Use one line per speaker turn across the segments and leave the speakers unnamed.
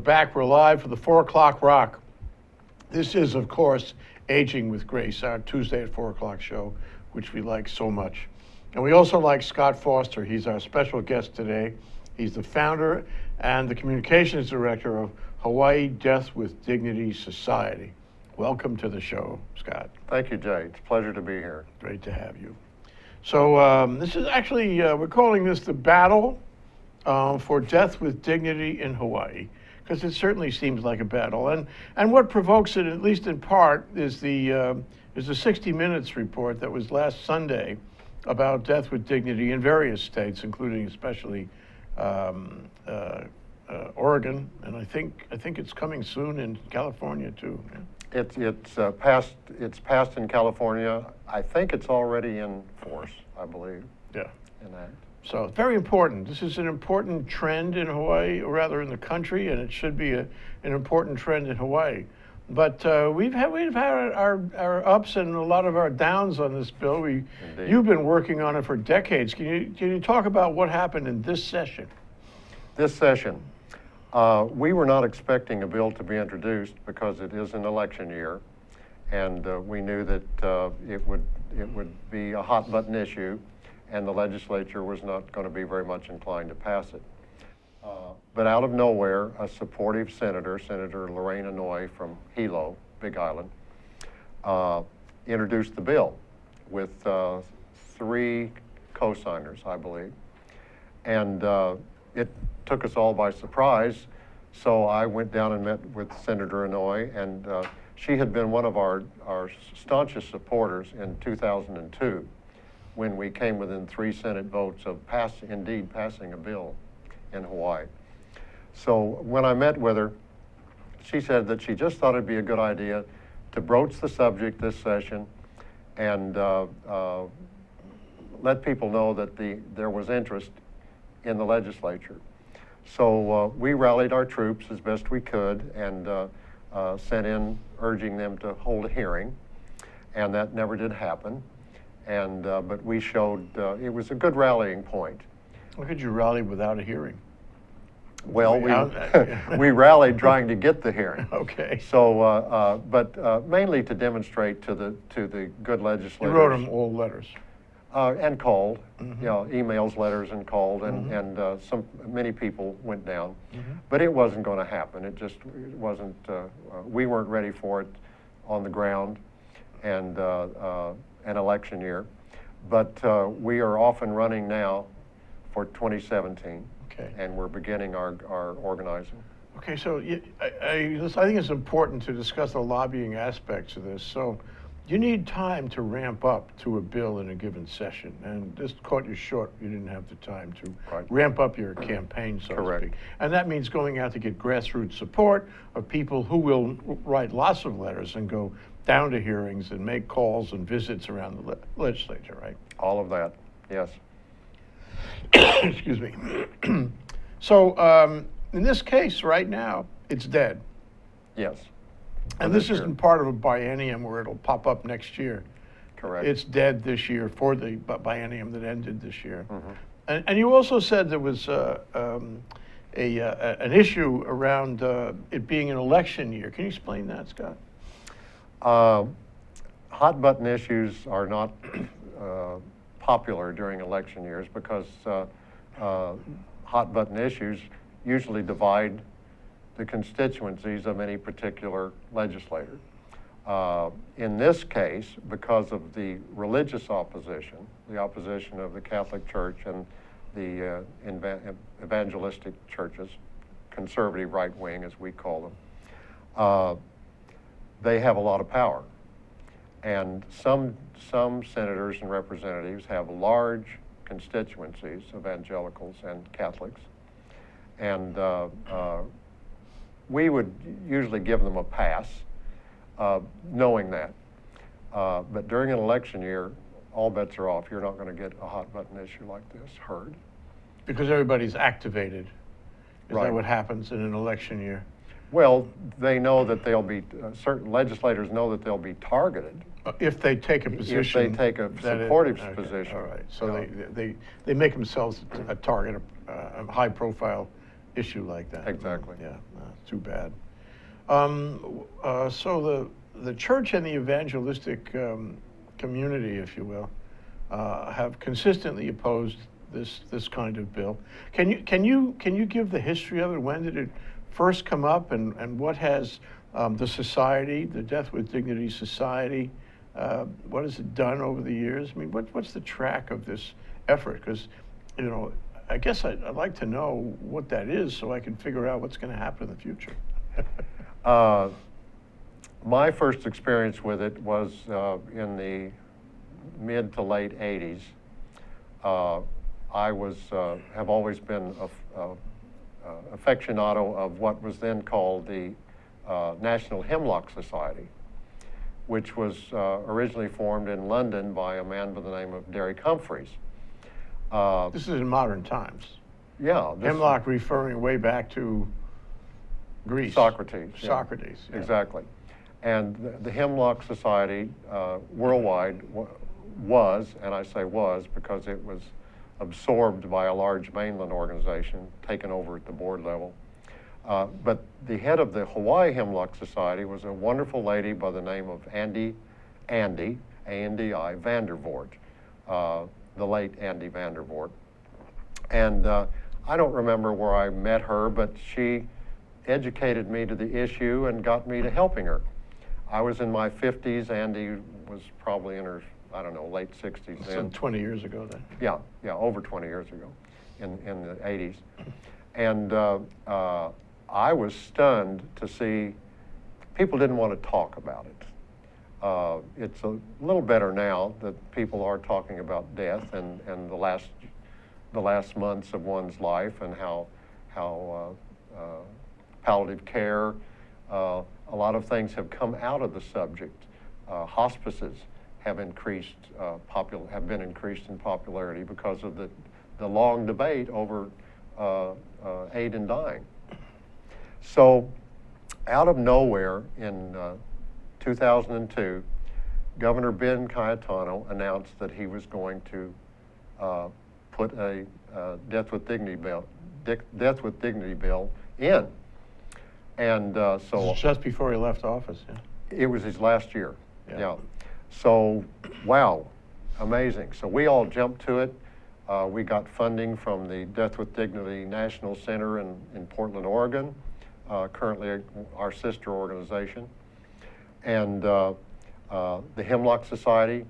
back. We're live for the 4 o'clock rock. This is, of course, Aging with Grace, our Tuesday at 4 o'clock show, which we like so much. And we also like Scott Foster. He's our special guest today. He's the founder and the communications director of Hawaii Death with Dignity Society. Welcome to the show, Scott.
Thank you, Jay. It's a pleasure to be here.
Great to have you. So this is actually, we're calling this the battle for death with dignity in Hawaii, because it certainly seems like a battle. And what provokes it, at least in part, is the 60 Minutes report that was last Sunday about death with dignity in various states, including especially Oregon, and I think it's coming soon in California too. Yeah.
It's passed in California. I think it's already in force, I believe.
Yeah.
Enact.
So it's very important. This is an important trend in Hawaii, or rather in the country, and it should be an important trend in Hawaii. But we've had our ups and a lot of our downs on this bill. You've been working on it for decades. Can you talk about what happened in this session?
This session, we were not expecting a bill to be introduced because it is an election year, and we knew that it would be a hot button issue, and the legislature was not going to be very much inclined to pass it. But out of nowhere, a supportive senator, Senator Lorraine Inouye from Hilo, Big Island, introduced the bill with 3 co-signers, I believe. And it took us all by surprise. So I went down and met with Senator Inouye, and she had been one of our staunchest supporters in 2002 when we came within 3 Senate votes of passing a bill in Hawaii. So when I met with her, she said that she just thought it'd be a good idea to broach the subject this session and let people know that there was interest in the legislature. So we rallied our troops as best we could and sent in urging them to hold a hearing, and that never did happen. And but we showed it was a good rallying point.
How could you rally without a hearing?
Well, we rallied trying to get the hearing.
Okay.
So, but mainly to demonstrate to the good legislators.
You wrote them all letters.
And called,
Mm-hmm.
you know, emails, letters, and called, and many people went down,
Mm-hmm.
but it wasn't going to happen. It wasn't. We weren't ready for it on the ground, and an election year, but we are off and running now for 2017.
Okay.
And we're beginning our organizing.
Okay, so I think it's important to discuss the lobbying aspects of this. So you need time to ramp up to a bill in a given session, and this caught you short. You didn't have the time to ramp up your campaign, so to speak. And that means going out to get grassroots support of people who will write lots of letters and go down to hearings and make calls and visits around the legislature, right?
All of that, yes.
Excuse me. So in this case right now, it's dead.
Yes.
And this isn't part of a biennium where it'll pop up next year.
Correct.
It's dead this year for the biennium that ended this year.
Mm-hmm.
And you also said there was an issue around it being an election year. Can you explain that, Scott?
Hot button issues are not popular during election years because hot button issues usually divide the constituencies of any particular legislator. In this case, because of the religious opposition, the opposition of the Catholic Church and the evangelistic churches, conservative right wing as we call them, they have a lot of power. And some senators and representatives have large constituencies, evangelicals and Catholics. And we would usually give them a pass, knowing that. But during an election year, all bets are off. You're not going to get a hot button issue like this heard.
Because everybody's activated. Is
Right.
that what happens in an election year?
Well, they know that they'll be, certain legislators know that they'll be targeted.
If they take a position.
If they take a
that
supportive
okay,
position.
All right, so they make themselves a target, a high-profile issue like that.
Exactly.
Yeah, too bad. So the church and the evangelistic community, if you will, have consistently opposed this kind of bill. Can you give the history of it? When did it first come up, and what has the society, the Death with Dignity Society, what has it done over the years? I mean, what's the track of this effort? Because, you know, I guess I'd like to know what that is so I can figure out what's going to happen in the future.
My first experience with it was in the mid to late 80s. I have always been aficionado of what was then called the National Hemlock Society, which was originally formed in London by a man by the name of Derek Humphreys.
This is in modern times.
Yeah.
Hemlock referring way back to Greece.
Socrates. Yeah.
Socrates. Yeah.
Exactly. And the Hemlock Society worldwide was, and I say was because it was absorbed by a large mainland organization, taken over at the board level. But the head of the Hawaii Hemlock Society was a wonderful lady by the name of Andy, A-N-D-I, Vandervoort, the late Andy Vandervoort. And I don't remember where I met her, but she educated me to the issue and got me to helping her. I was in my 50s. Andy was probably in her, I don't know, late 60s.
Some 20 years ago then.
Yeah, over 20 years ago, in the 80s. And I was stunned to see people didn't want to talk about it. It's a little better now that people are talking about death and the last months of one's life and how palliative care, a lot of things have come out of the subject. Hospices have been increased in popularity because of the long debate over aid in dying. So, out of nowhere in 2002, Governor Ben Cayetano announced that he was going to put a death with dignity bill in. And so
just before he left office. Yeah.
it was his last year.
Yeah.
So, wow, amazing. So we all jumped to it. We got funding from the Death with Dignity National Center in Portland, Oregon, currently our sister organization. And the Hemlock Society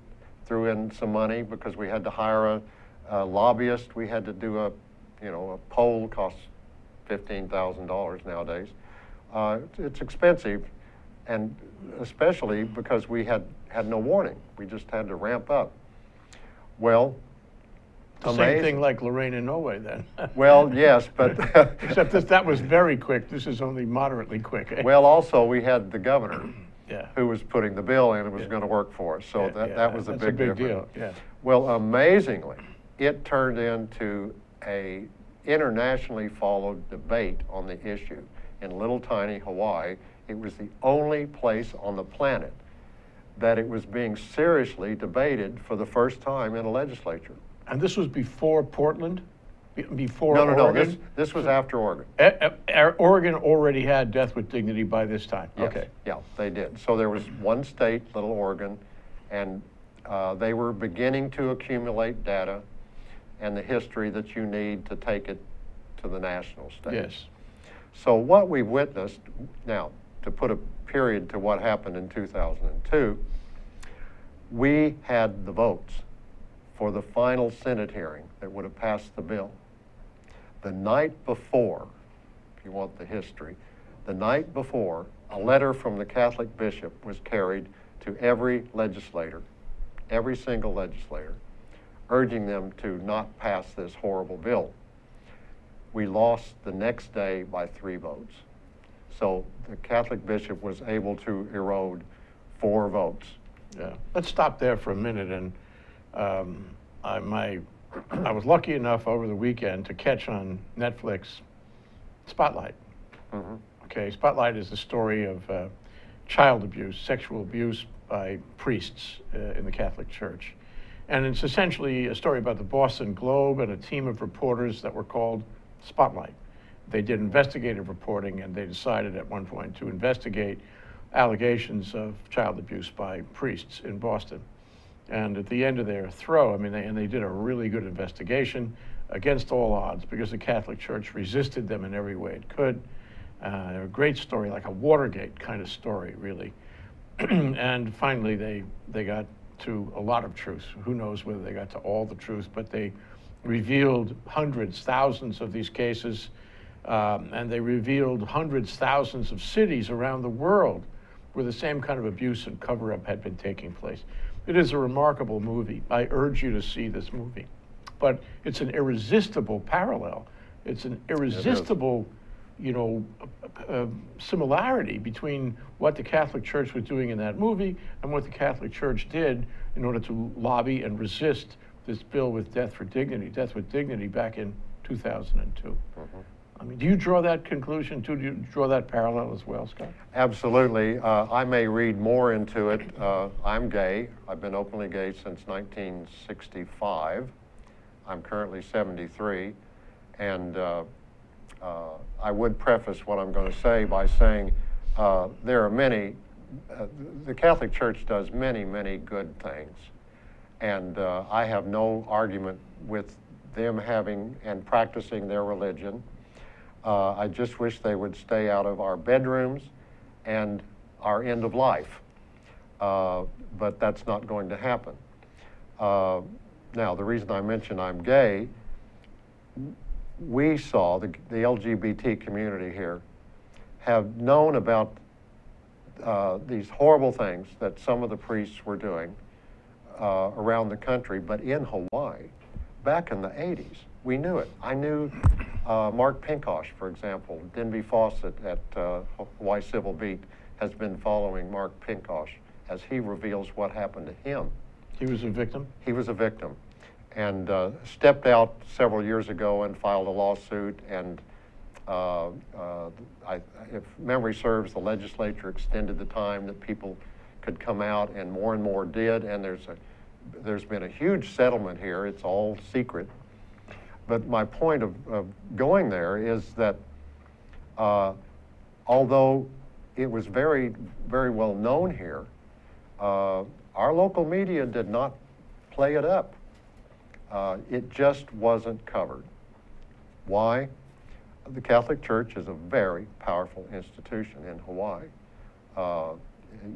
threw in some money because we had to hire a lobbyist. We had to do a poll, costs $15,000 nowadays. It's expensive, and especially because we had no warning. We just had to ramp up. Well,
Same thing like Lorraine and Norway then.
Well, yes, but
except that was very quick. This is only moderately quick.
Well, also we had the governor,
yeah,
who was putting the bill in and was going to work for us. So that was a big
deal. Yeah.
Well, amazingly, it turned into a internationally followed debate on the issue. In little tiny Hawaii, it was the only place on the planet that it was being seriously debated for the first time in a legislature.
And this was before Portland? Before
No,
Oregon?
this was after Oregon.
Oregon already had Death with Dignity by this time?
Yes.
Okay.
Yeah, they did. So there was one state, Little Oregon, and they were beginning to accumulate data and the history that you need to take it to the national stage.
Yes.
So what we witnessed, now, to put a period to what happened in 2002, we had the votes for the final Senate hearing that would have passed the bill. The night before, if you want the history, the night before, a letter from the Catholic bishop was carried to every legislator, every single legislator, urging them to not pass this horrible bill. We lost the next day by 3 votes. So the Catholic bishop was able to erode 4 votes.
Yeah. Let's stop there for a minute. And I was lucky enough over the weekend to catch on Netflix Spotlight.
Mm-hmm.
Okay, Spotlight is the story of child abuse, sexual abuse by priests in the Catholic Church. And it's essentially a story about the Boston Globe and a team of reporters that were called Spotlight. they did investigative reporting, and they decided at one point to investigate allegations of child abuse by priests in Boston. And at the end of their throw, I mean, they did a really good investigation against all odds, because the Catholic Church resisted them in every way it could. They're a great story, like a Watergate kind of story, really. And finally, they got to a lot of truth. Who knows whether they got to all the truth, but they revealed hundreds, thousands of these cases, and they revealed hundreds, thousands of cities around the world where the same kind of abuse and cover-up had been taking place. It is a remarkable movie. I urge you to see this movie. But it's an irresistible parallel. It's an irresistible, similarity between what the Catholic Church was doing in that movie and what the Catholic Church did in order to lobby and resist this bill with death with dignity back in 2002. Mm-hmm. I mean, do you draw that conclusion too? Do you draw that parallel as well, Scott?
Absolutely. I may read more into it. I'm gay. I've been openly gay since 1965. I'm currently 73. And I would preface what I'm going to say by saying there are many, the Catholic Church does many, many good things. And I have no argument with them having and practicing their religion. I just wish they would stay out of our bedrooms and our end of life. But that's not going to happen. Now, the reason I mention I'm gay, we saw, the LGBT community here, have known about these horrible things that some of the priests were doing around the country, but in Hawaii, back in the 80s, we knew it. I knew Mark Pinkosh, for example. Denby Fawcett at Hawaii Civil Beat has been following Mark Pinkosh as he reveals what happened to him.
He was a victim?
He was a victim, and stepped out several years ago and filed a lawsuit, and if memory serves, the legislature extended the time that people could come out, and more did, and there's been a huge settlement here. It's all secret. But my point of going there is that although it was very, very well known here, our local media did not play it up. It just wasn't covered. Why? The Catholic Church is a very powerful institution in Hawaii.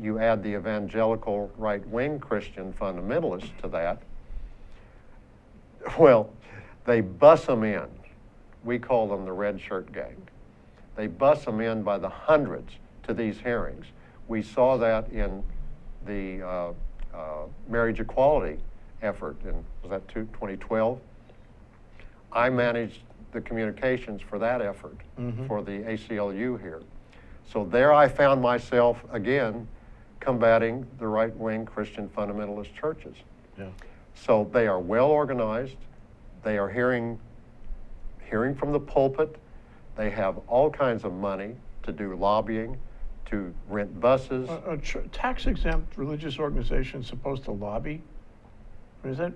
You add the evangelical right-wing Christian fundamentalists to that, well, they bus them in. We call them the red shirt gang. They bus them in by the hundreds to these hearings. We saw that in the marriage equality effort in, was that 2012? I managed the communications for that effort for the ACLU here. So there I found myself again combating the right-wing Christian fundamentalist churches. Yeah. So they are well organized. They are hearing from the pulpit. They have all kinds of money to do lobbying, to rent buses.
Tax-exempt religious organizations supposed to lobby? Is that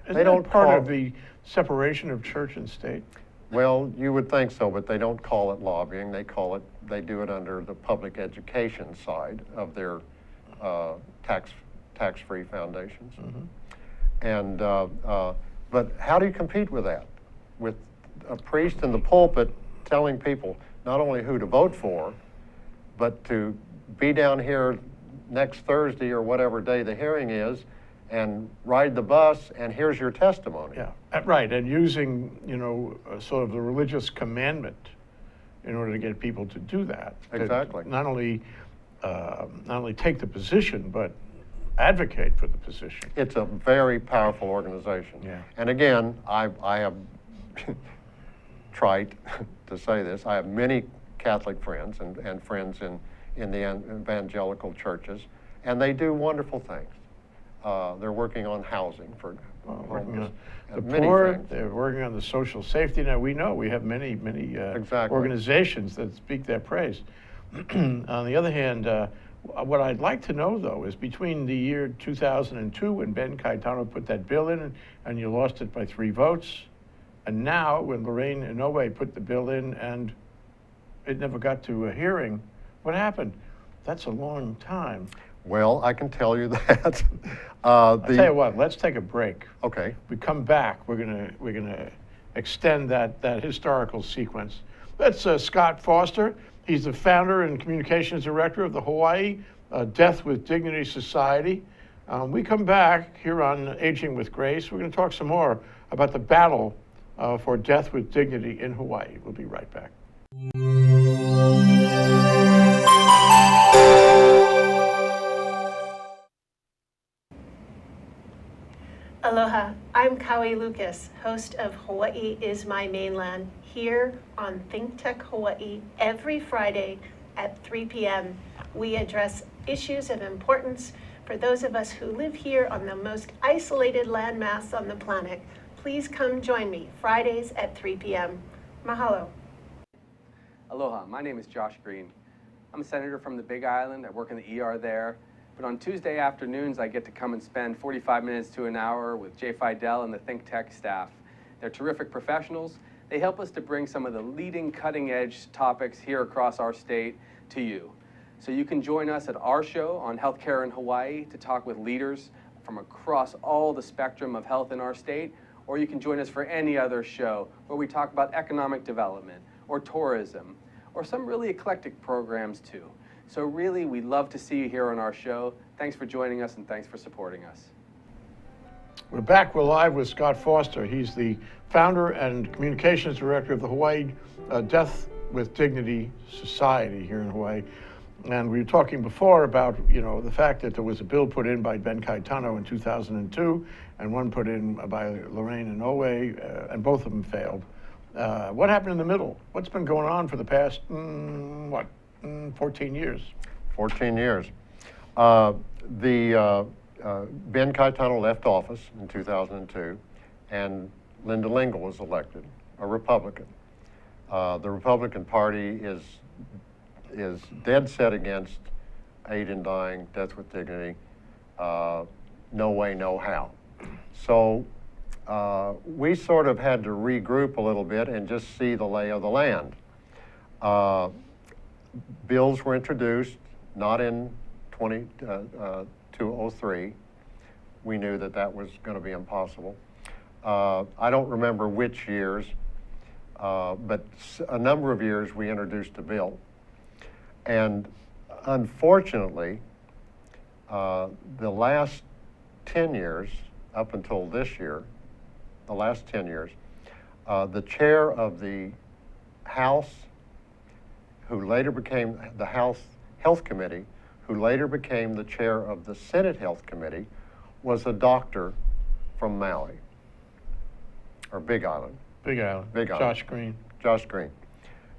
don't
part of the separation of church and state?
Well, you would think so, but they don't call it lobbying. They do it under the public education side of their tax-free foundations. And but how do you compete with that? With a priest in the pulpit telling people not only who to vote for, but to be down here next Thursday or whatever day the hearing is, and ride the bus, and here's your testimony.
Yeah, right, and using, sort of the religious commandment in order to get people to do that.
Exactly.
Not only take the position, but advocate for the position.
It's a very powerful organization.
Yeah.
And again, I have tried to say this. I have many Catholic friends and friends in the evangelical churches, and they do wonderful things. They're working on housing for homeless,
the
many
poor.
things.
They're working on the social safety net. We know we have many
Exactly.
organizations that speak their praise. On the other hand, what I'd like to know, though, is between the year 2002, when Ben Cayetano put that bill in and you lost it by 3 votes, And now, when Lorraine Inouye put the bill in and it never got to a hearing, what happened? That's a long time.
Well, I can tell you that.
I'll tell you what, let's take a break.
Okay.
We come back, we're gonna extend that historical sequence. That's Scott Foster. He's the founder and communications director of the Hawaii Death with Dignity Society. We come back here on Aging with Grace. We're going to talk some more about the battle for death with dignity in Hawaii. We'll be right back.
Aloha, I'm Kaui Lucas, host of Hawaii is My Mainland, here on Think Tech Hawaii every Friday at 3 p.m. We address issues of importance for those of us who live here on the most isolated landmass on the planet. Please come join me Fridays at 3 p.m. Mahalo.
Aloha, my name is Josh Green. I'm a senator from the Big Island. I work in the ER there. But on Tuesday afternoons, I get to come and spend 45 minutes to an hour with Jay Fidell and the Think Tech staff. They're terrific professionals. They help us to bring some of the leading cutting-edge topics here across our state to you. So you can join us at our show on healthcare in Hawaii to talk with leaders from across all the spectrum of health in our state, or you can join us for any other show where we talk about economic development or tourism or some really eclectic programs too. So really, we'd love to see you here on our show. Thanks for joining us and thanks for supporting us.
We're back. We're live with Scott Foster. He's the founder and communications director of the Hawaii Death with Dignity Society here in Hawaii. And we were talking before about, the fact that there was a bill put in by Ben Caetano in 2002 and one put in by Lorraine Inouye, and both of them failed. What happened in the middle? What's been going on for the past, 14 years?
14 years. Ben Caetano left office in 2002, and Linda Lingle was elected, a Republican. The Republican Party is dead set against aid in dying, death with dignity, no way, no how. So we sort of had to regroup a little bit and just see the lay of the land. Bills were introduced, not in 2003. We knew that that was going to be impossible. I don't remember which years, but a number of years we introduced a bill. And unfortunately, the last 10 years, up until this year, the last 10 years, the chair of the House, who later became the House Health Committee, who later became the chair of the Senate Health Committee, was a doctor from Maui, or Big Island.
Big Island.
Big Island.
Josh Green.
Josh Green.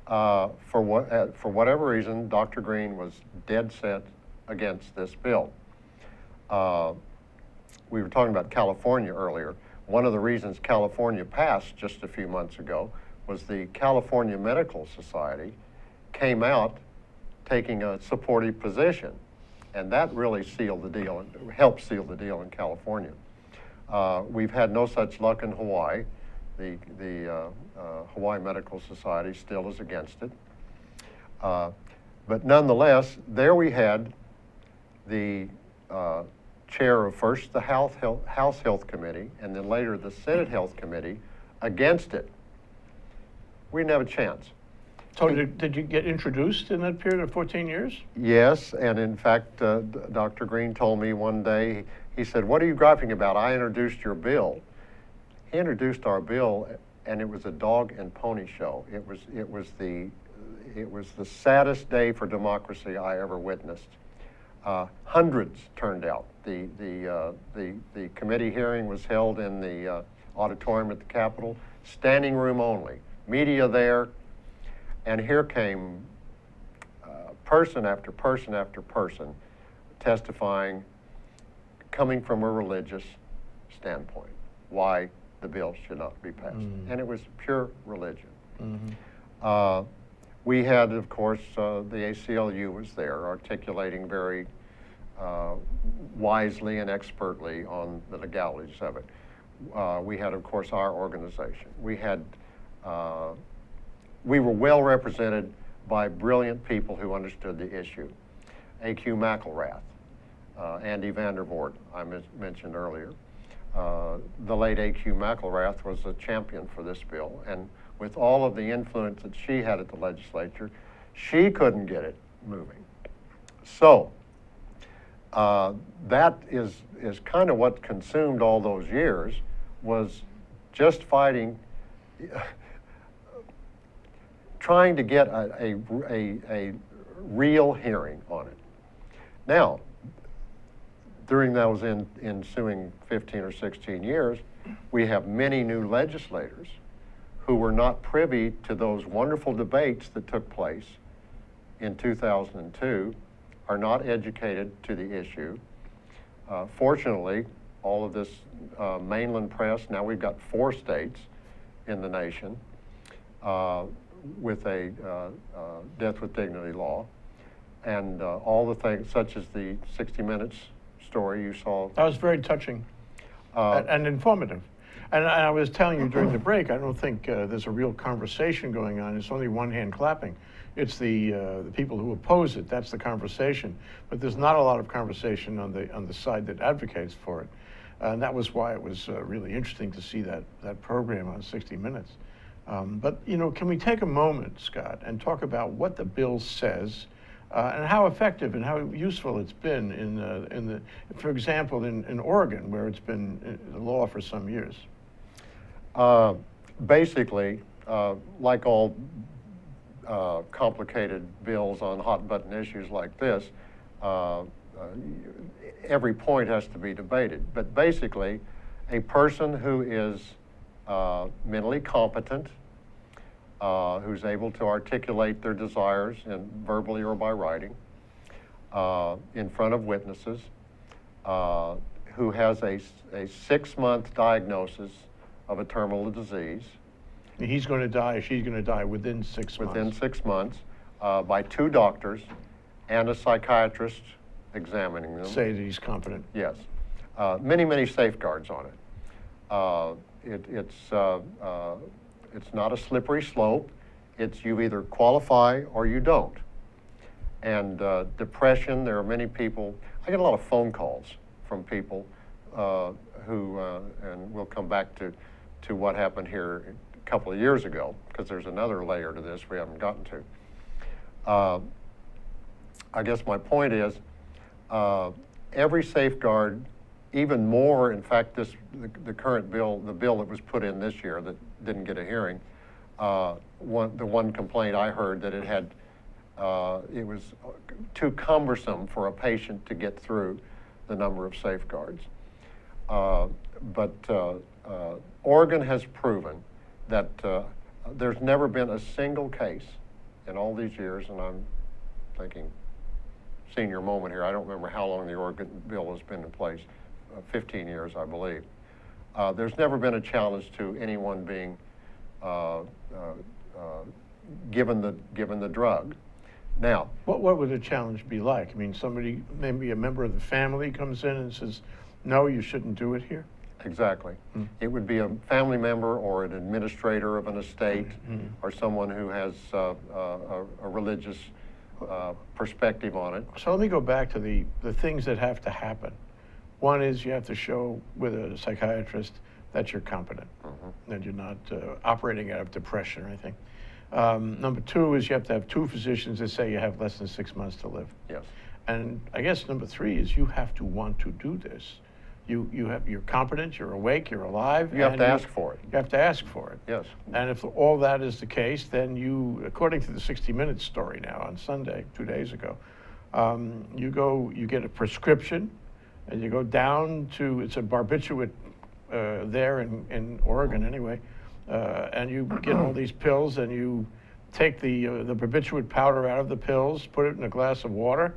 For whatever reason, Dr. Green was dead set against this bill. We were talking about California earlier. One of the reasons California passed just a few months ago was the California Medical Society came out taking a supportive position, and that really sealed the deal, and helped seal the deal in California. We've had no such luck in Hawaii. The Hawaii Medical Society still is against it. But nonetheless, there we had the chair of first the House Health Committee and then later the Senate Health Committee against it. We didn't have a chance.
So did you get introduced in that period of 14 years?
Yes, and in fact, Dr. Green told me one day, he said, "What are you griping about? I introduced your bill." He introduced our bill, and it was a dog and pony show. It was the saddest day for democracy I ever witnessed. Hundreds turned out. The committee hearing was held in the auditorium at the Capitol, standing room only, media there, and here came person after person after person testifying, coming from a religious standpoint, why the bill should not be passed. And it was pure religion. We had, of course, the ACLU was there articulating very wisely and expertly on the legalities of it. we had, of course, our organization. We were well represented by brilliant people who understood the issue. A.Q. McElrath, Andy Vandervoort, I mentioned earlier. The late A.Q. McElrath was a champion for this bill, and with all of the influence that she had at the legislature, she couldn't get it moving. So that is kind of what consumed all those years, was just fighting, trying to get a real hearing on it. Now, during those ensuing 15 or 16 years, we have many new legislators who were not privy to those wonderful debates that took place in 2002, are not educated to the issue. Fortunately, all of this mainland press, now we've got 4 states in the nation with a death with dignity law, and all the things such as the 60 Minutes story you saw.
That was very touching and informative. And I was telling you during the break, I don't think there's a real conversation going on. It's only one hand clapping. It's the people who oppose it. That's the conversation. But there's not a lot of conversation on the side that advocates for it. And that was why it was really interesting to see that program on 60 Minutes. But you know, can we take a moment, Scott, and talk about what the bill says and how effective and how useful it's been for example, in Oregon, where it's been the law for some years?
Basically, like all complicated bills on hot button issues like this, every point has to be debated. But basically, a person who is mentally competent, who's able to articulate their desires verbally or by writing, in front of witnesses, who has a 6-month diagnosis of a terminal disease.
He's going to die, she's going to die within 6 months.
Within 6 months, by 2 doctors and a psychiatrist examining them.
Say that he's competent.
Yes. Many, many safeguards on it. It's not a slippery slope. It's you either qualify or you don't. And depression, there are many people, I get a lot of phone calls from people who, and we'll come back to what happened here a couple of years ago, because there's another layer to this we haven't gotten to. I guess my point is, every safeguard, even more, in fact, the current bill, the bill that was put in this year that didn't get a hearing, the one complaint I heard that it was too cumbersome for a patient to get through the number of safeguards. But Oregon has proven that there's never been a single case in all these years, and I'm thinking senior moment here, I don't remember how long the Oregon bill has been in place, 15 years, I believe. There's never been a challenge to anyone being given the drug. Now,
what would a challenge be like? I mean, somebody, maybe a member of the family comes in and says, no, you shouldn't do it here?
Exactly. It would be a family member or an administrator of an estate or someone who has a religious perspective on it.
So let me go back to the things that have to happen. One is you have to show with a psychiatrist that you're competent, that you're not operating out of depression or anything. Number 2 is you have to have 2 physicians that say you have less than 6 months to live.
Yes.
And I guess number 3 is you have to want to do this. You're competent, you're awake, you're alive.
You have to ask for it.
You have to ask for it.
Yes.
And if all that is the case, then you, according to the 60 Minutes story now on Sunday, 2 days ago, you get a prescription, and you go down to, it's a barbiturate there in Oregon anyway, and you get all these pills, and you take the barbiturate powder out of the pills, put it in a glass of water,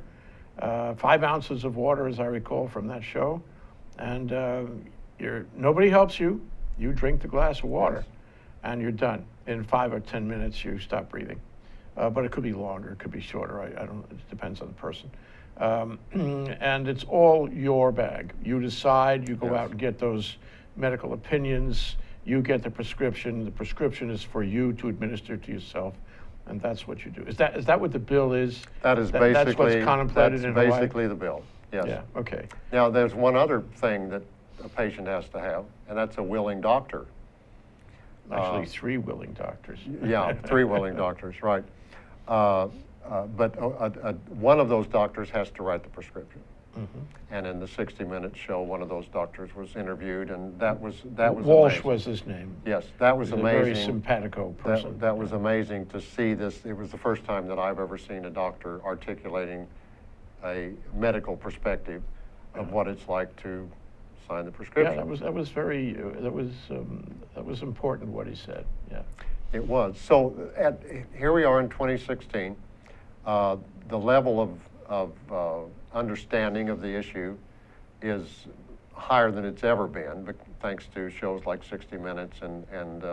5 ounces of water, as I recall from that show, and nobody helps you. You drink the glass of water, and you're done. In 5 or 10 minutes, you stop breathing. But it could be longer, it could be shorter. I don't. It depends on the person. And it's all your bag. You decide. You go out and get those medical opinions, you get the prescription is for you to administer to yourself, and that's what you do. Is that what the bill is?
That is
That's
basically,
what's contemplated
that's
in Hawaii?
basically the bill, yes.
Yeah, okay.
Now, there's one other thing that a patient has to have, and that's a willing doctor.
Actually, 3 willing doctors.
Yeah, 3 willing doctors, right. But one of those doctors has to write the prescription. And in the 60 Minutes show, one of those doctors was interviewed, and that was
Walsh
amazing.
was his name.
Yes, that was
He's
amazing.
a very simpatico person.
That was amazing to see this. It was the first time that I've ever seen a doctor articulating a medical perspective of what it's like to sign the prescription.
Yeah, that was important what he said. Yeah.
It was. So here we are in 2016. The level of understanding of the issue is higher than it's ever been, but thanks to shows like 60 Minutes and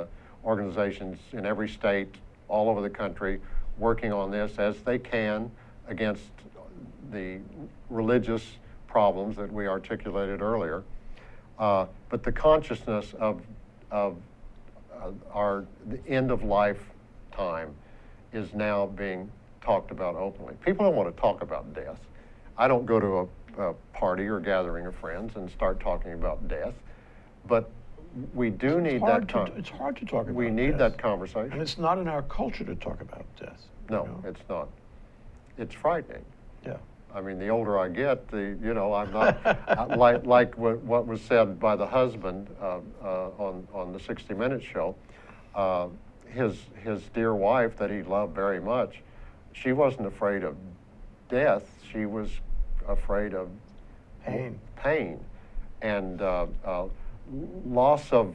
organizations in every state, all over the country, working on this as they can against the religious problems that we articulated earlier. But the consciousness of the end of life time is now being talked about openly. People don't want to talk about death. I don't go to a party or gathering of friends and start talking about death, but we do need that.
It's hard to talk about.
We need
death.
that conversation.
And it's not in our culture to talk about death.
No,
you know?
it's not. It's frightening.
Yeah.
I mean, the older I get, I'm not like what was said by the husband on the 60 Minutes show. His dear wife that he loved very much, she wasn't afraid of death. She was afraid of pain, and loss of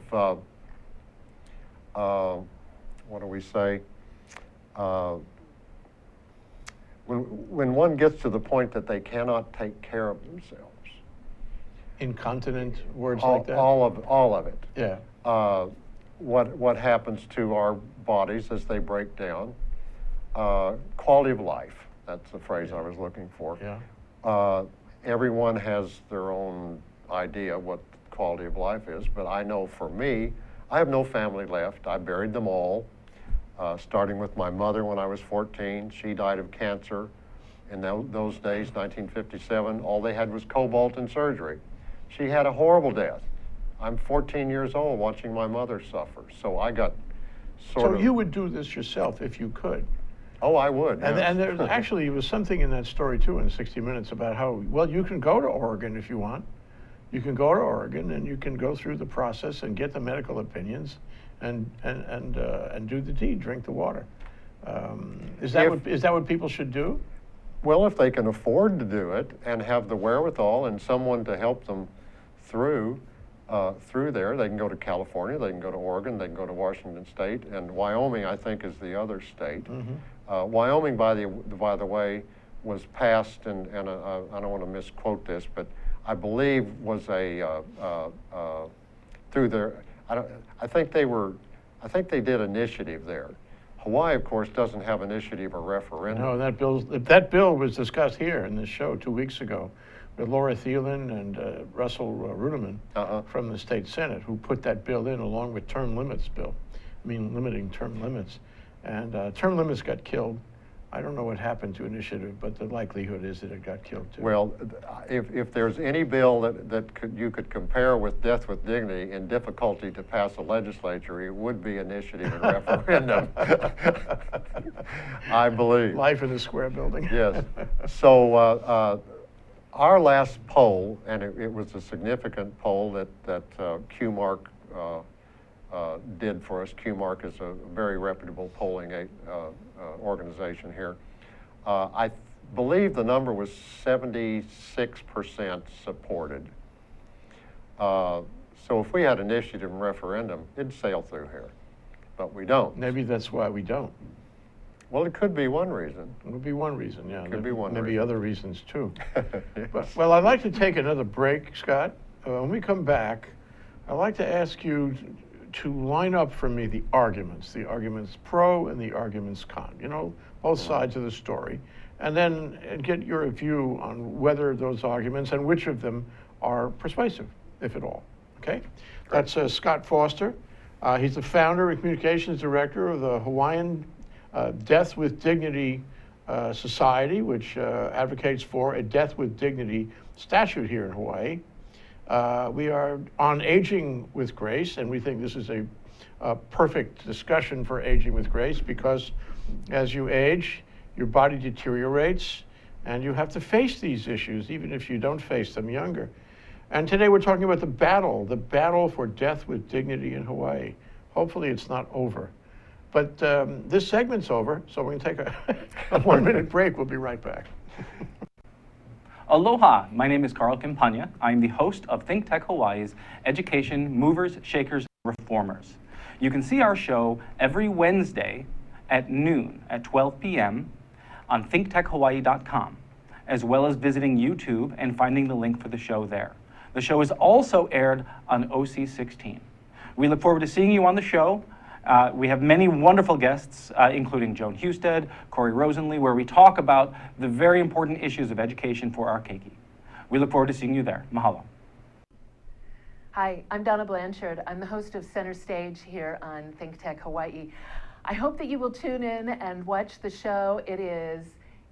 what do we say? When one gets to the point that they cannot take care of themselves.
Incontinent, words like that?
All of it.
Yeah.
What happens to our bodies as they break down. Quality of life, that's the phrase I was looking for.
Yeah.
Everyone has their own idea what quality of life is, but I know for me, I have no family left. I buried them all. Starting with my mother when I was 14. She died of cancer. In those days, 1957, all they had was cobalt and surgery. She had a horrible death. I'm 14 years old watching my mother suffer. So I got sort of...
So you would do this yourself if you could?
Oh, I would.
And,
yes.
and there actually was something in that story too in 60 Minutes about how, well, you can go to Oregon if you want. You can go to Oregon and you can go through the process and get the medical opinions and do the deed, drink the water. Is that what people should do?
Well, if they can afford to do it and have the wherewithal and someone to help them through there, they can go to California, they can go to Oregon, they can go to Washington State, and Wyoming, I think, is the other state.
Mm-hmm.
Wyoming, by the way, was passed, and I don't want to misquote this, but I believe was through their. I think they did initiative there. Hawaii, of course, doesn't have initiative or referendum.
No, that bill was discussed here in this show 2 weeks ago with Laura Thielen and Russell Ruderman from the state Senate, who put that bill in along with term limits bill. I mean, limiting term limits. And term limits got killed. I don't know what happened to initiative, but the likelihood is that it got killed too.
Well, if there's any bill that you could compare with death with dignity in difficulty to pass a legislature, it would be initiative and referendum. I believe.
Life in the square building.
Yes. So our last poll, and it was a significant poll that QMark did for us. QMark is a very reputable polling organization here. I believe the number was 76% supported. So if we had initiative and referendum, it'd sail through here, but we don't.
Maybe that's why we don't.
Well, it could be one reason.
It would be one reason, yeah.
Could be one
Maybe
reason.
other reasons too.
Yes.
Well, I'd like to take another break, Scott. When we come back, I'd like to ask you to line up for me the arguments pro and the arguments con, both sides of the story, and then get your view on whether those arguments and which of them are persuasive, if at all. Okay, that's Scott Foster. He's the founder and communications director of the Hawaiian Death with Dignity Society, which advocates for a death with dignity statute here in Hawaii. We are on Aging with Grace, and we think this is a perfect discussion for Aging with Grace because as you age, your body deteriorates, and you have to face these issues, even if you don't face them younger. And today we're talking about the battle for death with dignity in Hawaii. Hopefully it's not over. But this segment's over, so we're going to take a 1-minute break. We'll be right back.
Aloha, my name is Carl Kimpanya. I'm the host of Think Tech Hawaii's Education Movers, Shakers, and Reformers. You can see our show every Wednesday at noon at 12 p.m. on thinktechhawaii.com, as well as visiting YouTube and finding the link for the show there. The show is also aired on OC16. We look forward to seeing you on the show. We have many wonderful guests, including Joan Husted, Corey Rosenlee, where we talk about the very important issues of education for our keiki. We look forward to seeing you there. Mahalo.
Hi, I'm Donna Blanchard. I'm the host of Center Stage here on Think Tech Hawaii. I hope that you will tune in and watch the show. It is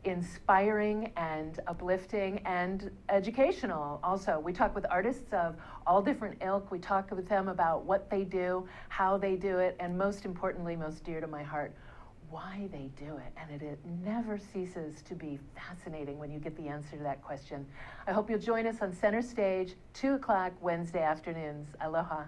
inspiring and uplifting and educational also. We talk with artists of all different ilk. We talk with them about what they do, how they do it, and most importantly, most dear to my heart, why they do it. And it never ceases to be fascinating when you get the answer to that question. I hope you'll join us on Center Stage, 2 o'clock Wednesday afternoons. Aloha.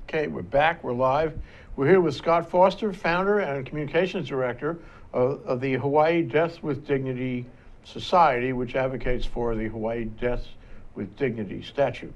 Okay, we're back, we're live. We're here with Scott Foster, founder and communications director of the Hawaii Death with Dignity Society, which advocates for the Hawaii Death with Dignity statute,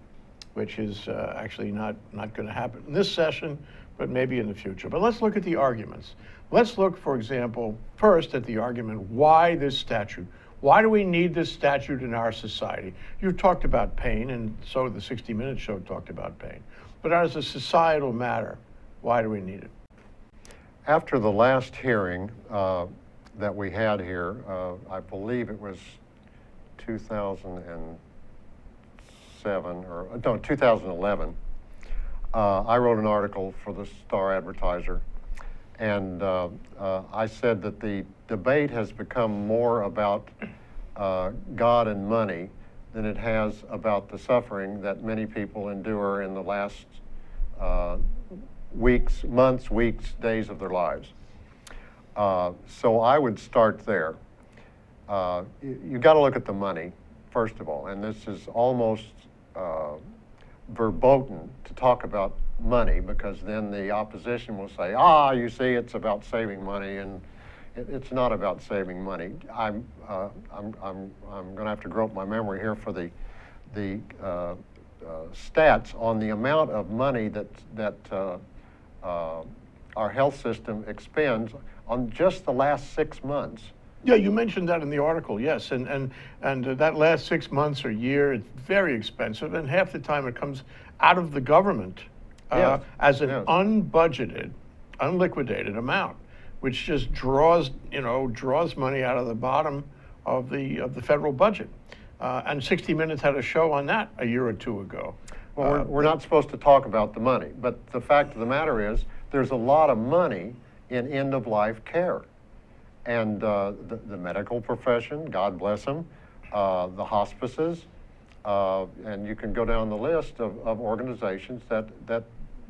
which is actually not going to happen in this session, but maybe in the future. But let's look at the arguments. Let's look, for example, first at the argument, why this statute? Why do we need this statute in our society? You've talked about pain, and so the 60 Minutes show talked about pain. But as a societal matter, why do we need it?
After the last hearing that we had here, I believe it was 2011, I wrote an article for the Star Advertiser, and I said that the debate has become more about God and money than it has about the suffering that many people endure in the last weeks, months, weeks, days of their lives. So I would start there. You've got to look at the money, first of all, and this is almost verboten to talk about money, because then the opposition will say, you see, it's about saving money, and it's not about saving money. I'm going to have to grope my memory here for the stats on the amount of money that our health system expends on just the last 6 months.
Yeah, you mentioned that in the article, yes, and that last 6 months or year, it's very expensive, and half the time it comes out of the government as an unbudgeted, unliquidated amount, which just draws money out of the bottom of the federal budget. And 60 Minutes had a show on that a year or two ago.
Well, we're not supposed to talk about the money, but the fact of the matter is there's a lot of money in end-of-life care. And the medical profession, God bless them, the hospices, and you can go down the list of organizations that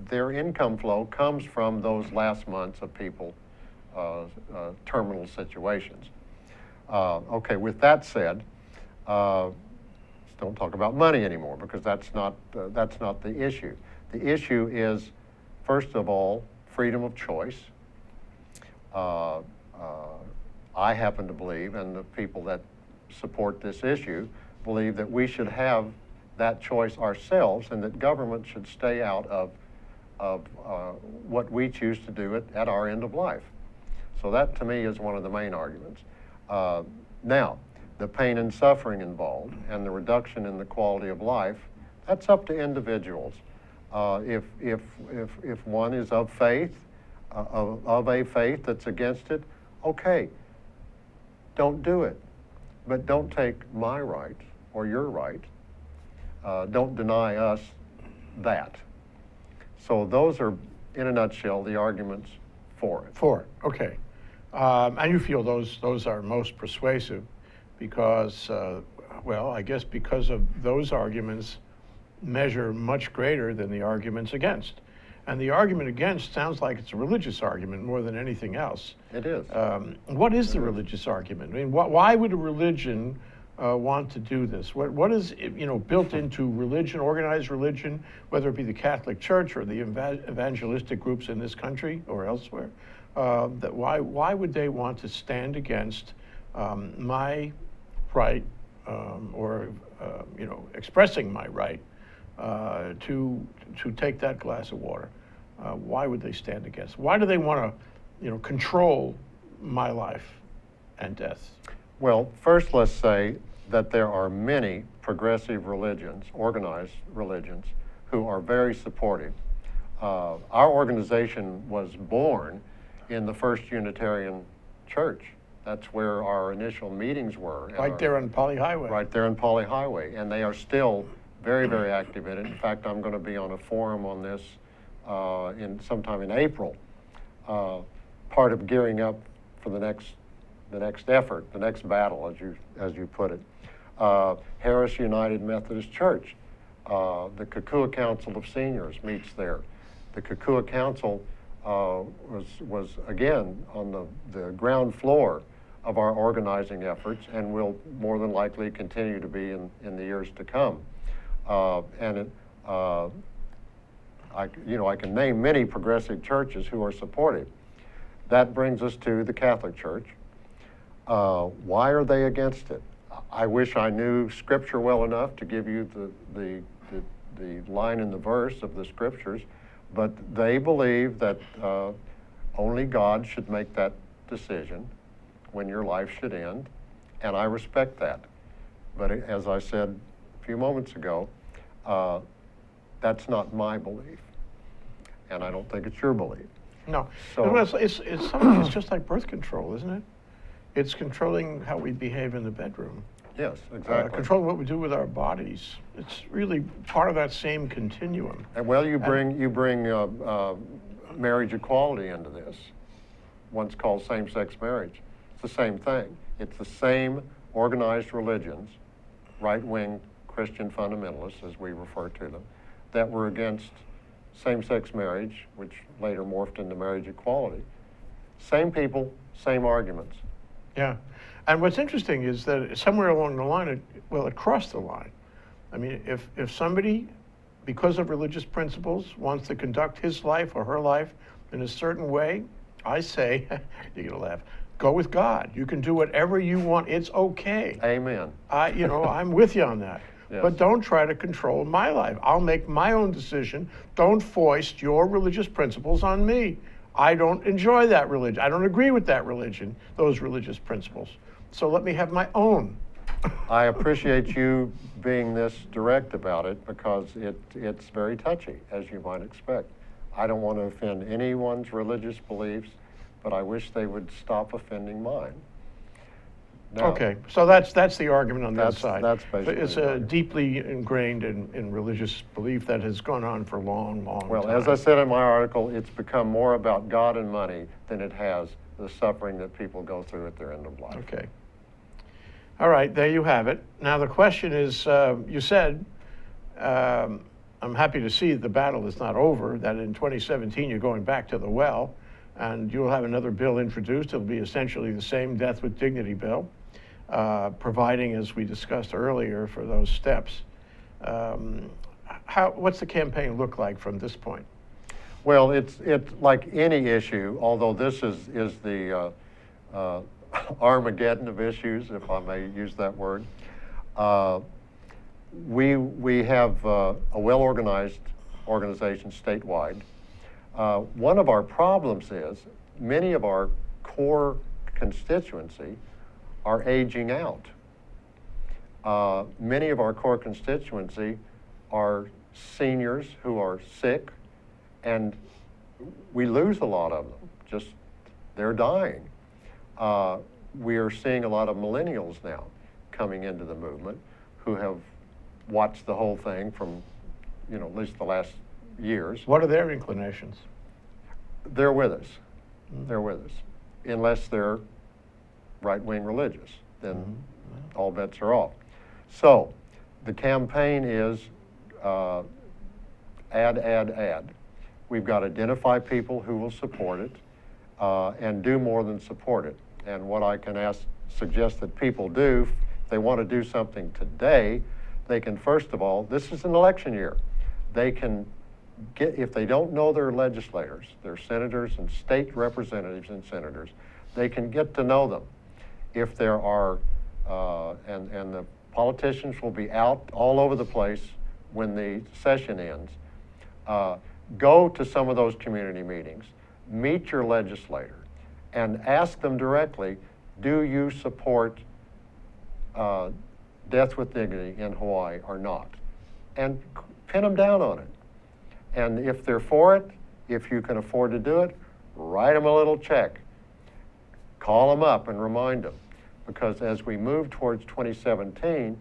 their income flow comes from those last months of people terminal situations. Okay, with that said, don't talk about money anymore, because that's not the issue. The issue is, first of all, freedom of choice. I happen to believe, and the people that support this issue believe, that we should have that choice ourselves, and that government should stay out of what we choose to do at our end of life. So that, to me, is one of the main arguments. Now, the pain and suffering involved and the reduction in the quality of life, that's up to individuals. If one is of faith, of a faith that's against it, okay, don't do it. But don't take my right or your right. Don't deny us that. So those are, in a nutshell, the arguments for it.
Four, okay. And you feel those are most persuasive because, well, I guess because of those arguments measure much greater than the arguments against. And the argument against sounds like it's a religious argument more than anything else.
It is.
What is the religious argument? I mean, why would a religion want to do this? What is, built into religion, organized religion, whether it be the Catholic Church or the evangelistic groups in this country or elsewhere? That why would they want to stand against my right or expressing my right to take that glass of water? Why would they stand against? Why do they want to, control my life and death?
Well, first let's say that there are many progressive religions, organized religions, who are very supportive. Our organization was born in the First Unitarian Church. That's where our initial meetings were.
Right there on Poly Highway.
Right there on Poly Highway, and they are still very, very active in it. In fact, I'm going to be on a forum on this sometime in April, part of gearing up for the next effort, the next battle, as you put it. Harris United Methodist Church, the Kukua Council of Seniors meets there. The Kukua Council was again on the ground floor of our organizing efforts, and will more than likely continue to be in the years to come. I can name many progressive churches who are supportive. That brings us to the Catholic Church. Why are they against it? I wish I knew Scripture well enough to give you the line in the verse of the Scriptures, but they believe that only God should make that decision when your life should end, and I respect that. But as I said a few moments ago, that's not my belief, and I don't think it's your belief.
No.
So-
It's just like birth control, isn't it? It's controlling how we behave in the bedroom.
Yes, exactly.
Controlling what we do with our bodies. It's really part of that same continuum.
And well, you bring marriage equality into this, once called same-sex marriage. It's the same thing. It's the same organized religions, right-wing Christian fundamentalists, as we refer to them, that were against same-sex marriage, which later morphed into marriage equality. Same people, same arguments.
Yeah. And what's interesting is that somewhere along the line, it crossed the line. I mean, if somebody, because of religious principles, wants to conduct his life or her life in a certain way, I say, you're going to laugh, go with God. You can do whatever you want. It's okay.
Amen.
I'm with you on that.
Yes.
But don't try to control my life. I'll make my own decision. Don't foist your religious principles on me. I don't enjoy that religion. I don't agree with that religion, those religious principles. So let me have my own.
I appreciate you being this direct about it, because it's very touchy, as you might expect. I don't want to offend anyone's religious beliefs, but I wish they would stop offending mine. Now,
Okay, so that's the argument on that
That's-
side.
that's basically
It's
the argument.
deeply ingrained in religious belief that has gone on for a long, long
well,
time.
as I said in my article, it's become more about God and money than it has the suffering that people go through at their end of life.
Okay. All right, there you have it. Now the question is, you said, I'm happy to see the battle is not over, that in 2017 you're going back to the well, and you'll have another bill introduced. It'll be essentially the same death with dignity bill, providing, as we discussed earlier, for those steps. What's the campaign look like from this point?
Well, it's like any issue, although this is the Armageddon of issues, if I may use that word. We have a well-organized organization statewide. One of our problems is many of our core constituency are aging out. Many of our core constituency are seniors who are sick, and we lose a lot of them. Just, they're dying. We are seeing a lot of millennials now coming into the movement who have watched the whole thing from at least the last years.
What are their inclinations?
They're with us. They're with us. Unless they're right-wing religious, then all bets are off. So the campaign is add. We've got to identify people who will support it and do more than support it. And what I can suggest that people do, if they want to do something today, they can, first of all, this is an election year. They can get, if they don't know their legislators, their senators and state representatives and senators, they can get to know them. If there are, and the politicians will be out all over the place when the session ends, go to some of those community meetings, meet your legislator, and ask them directly, do you support death with dignity in Hawaii or not? And pin them down on it. And if they're for it, if you can afford to do it, write them a little check. Call them up and remind them. Because as we move towards 2017,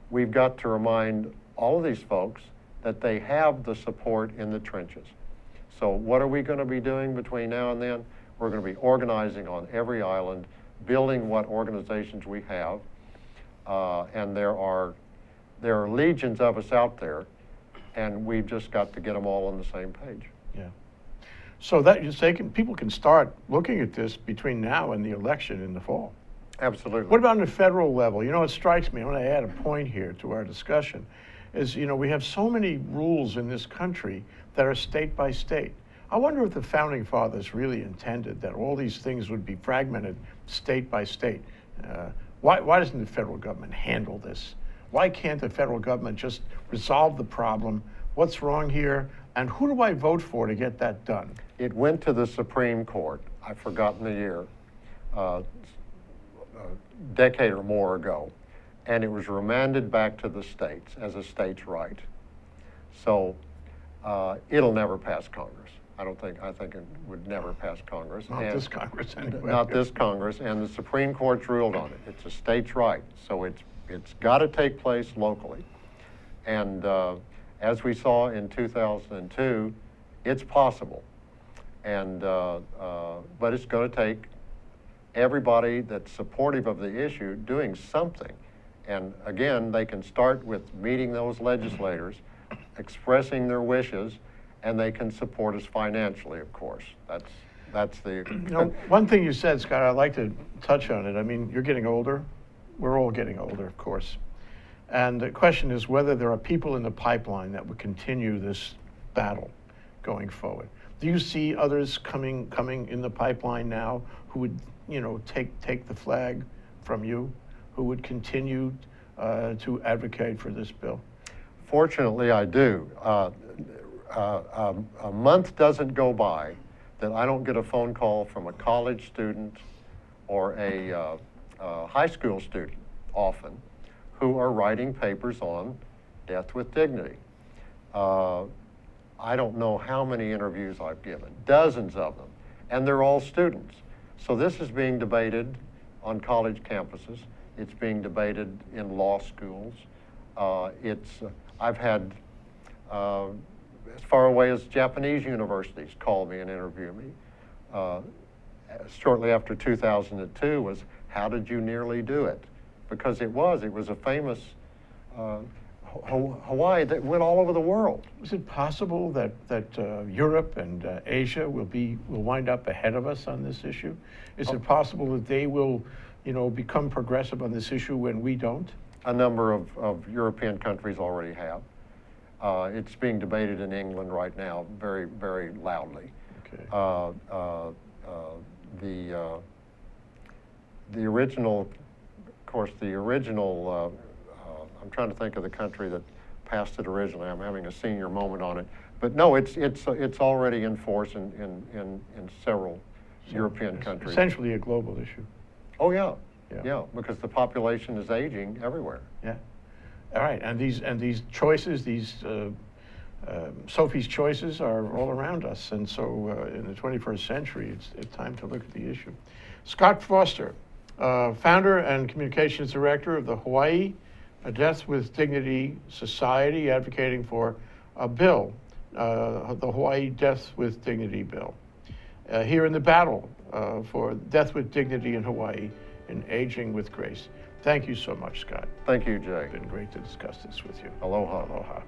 we've got to remind all of these folks that they have the support in the trenches. So what are we going to be doing between now and then? We're going to be organizing on every island, building what organizations we have, and there are legions of us out there, and we've just got to get them all on the same page.
Yeah. So that people can start looking at this between now and the election in the fall.
Absolutely.
What about on the federal level? It strikes me, I want to add a point here to our discussion, is, we have so many rules in this country that are state by state. I wonder if the founding fathers really intended that all these things would be fragmented state by state. Why doesn't the federal government handle this? Why can't the federal government just resolve the problem? What's wrong here? And who do I vote for to get that done?
It went to the Supreme Court, I've forgotten the year, a decade or more ago, and it was remanded back to the states as a state's right. So it'll never pass Congress. I think it would never pass Congress.
Not this Congress, anyway.
Not this Congress, and the Supreme Court's ruled on it. It's a state's right, so it's got to take place locally. And as we saw in 2002, it's possible. And but it's going to take everybody that's supportive of the issue doing something. And again, they can start with meeting those legislators, expressing their wishes, and they can support us financially, of course. That's the...
One thing you said, Scott, I'd like to touch on it. I mean, you're getting older. We're all getting older, of course. And the question is whether there are people in the pipeline that would continue this battle going forward. Do you see others coming in the pipeline now who would, take the flag from you, who would continue to advocate for this bill?
Fortunately, I do. A month doesn't go by that I don't get a phone call from a college student or a high school student, often, who are writing papers on death with dignity. I don't know how many interviews I've given, dozens of them, and they're all students. So this is being debated on college campuses. It's being debated in law schools. I've had as far away as Japanese universities call me and interview me. Shortly after 2002 was, how did you nearly do it? Because it was a famous Hawaii that went all over the world.
Is it possible that Europe and Asia will wind up ahead of us on this issue? Is it possible that they will, become progressive on this issue when we don't?
A number of European countries already have. It's being debated in England right now, very, very loudly.
Okay.
The original, of course, I'm trying to think of the country that passed it originally. I'm having a senior moment on it. But no, it's already in force in several European countries.
Essentially a global issue.
Oh, yeah.
Yeah.
Yeah, because the population is aging everywhere.
Yeah. All right, and these choices, Sophie's choices are all around us, and so in the 21st century, it's time to look at the issue. Scott Foster, founder and communications director of the Hawaii Death with Dignity Society, advocating for a bill, the Hawaii Death with Dignity bill, here in the battle for death with dignity in Hawaii and aging with grace. Thank you so much, Scott.
Thank you, Jay.
It's been great to discuss this with you.
Aloha.
Aloha.